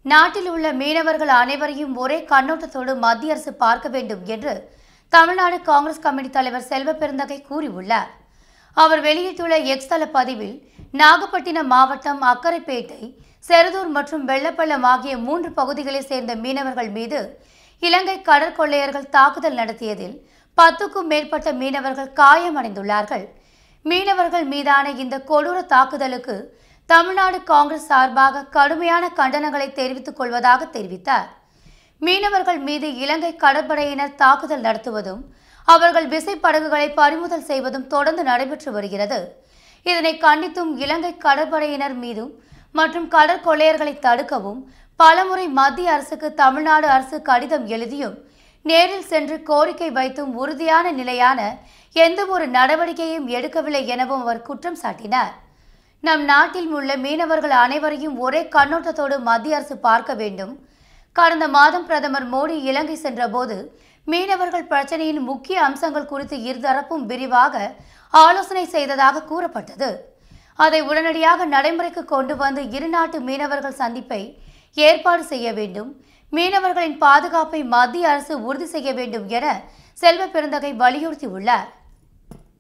நாட்டில் உள்ள மீனவர்கள் அனைவரையும் ஒரே கண்ணோட்டத்தோடு மத்திய அரசு பார்க்க வேண்டும் என்று தமிழ்நாடு காங்கிரஸ் கமிட்டி தலைவர் செல்வ பெருந்தகை கூறியுள்ளார். அவர் வெளியிட்டுள்ள எக்ஸ் தள பதிவில், நாகப்பட்டினம் மாவட்டம் அக்கரைப்பேட்டை, செருதூர் மற்றும் வெள்ளப்பள்ளம் ஆகிய 3 பகுதிகளைச் சேர்ந்த மீனவர்கள் மீது இலங்கை கடற்கொள்ளையர்கள் தாக்குதல் நடத்தியதில் 10க்கும் மேற்பட்ட மீனவர்கள் காயமடைந்துள்ளார்கள். மீனவர்கள் மீதான இந்த கொடூர தாக்குதலுக்கு தமிழ்நாடு காங்கிரஸ் சார்பாக கடுமையான கண்டனங்களை தெரிவித்துக் கொள்வதாக தெரிவித்தார். மீனவர்கள் மீது இலங்கை கடற்படையினர் தாக்குதல் நடத்துவதும் அவர்கள் விசைப்படகுகளை பறிமுதல் செய்வதும் தொடர்ந்து நடைபெற்று வருகிறது. இதனை கண்டித்தும் இலங்கை கடற்படையினர் மீதும் மற்றும் கடற்கொள்ளையர்களை தடுக்கவும் பலமுறை மத்திய அரசுக்கு தமிழ்நாடு அரசு கடிதம் எழுதியும் நேரில் சென்று கோரிக்கை வைத்தும் உறுதியான நிலையான எந்த ஒரு நடவடிக்கையும் எடுக்கவில்லை எனவும் அவர் குற்றம் சாட்டினார். நம் நாட்டில் உள்ள மீனவர்கள் அனைவரையும் ஒரே கண்ணோட்டத்தோடு மத்திய அரசு பார்க்க வேண்டும். கடந்த மாதம் பிரதமர் மோடி இலங்கை சென்றபோது மீனவர்கள் பிரச்சனையின் முக்கிய அம்சங்கள் குறித்து இருதரப்பும் விரிவாக ஆலோசனை செய்ததாக கூறப்பட்டது. அதை உடனடியாக நடைமுறைக்கு கொண்டு வந்து இருநாட்டு மீனவர்கள் சந்திப்பை ஏற்பாடு செய்ய வேண்டும். மீனவர்களின் பாதுகாப்பை மத்திய அரசு உறுதி செய்ய வேண்டும் என செல்வ பெருந்தகை வலியுறுத்தியுள்ளார்.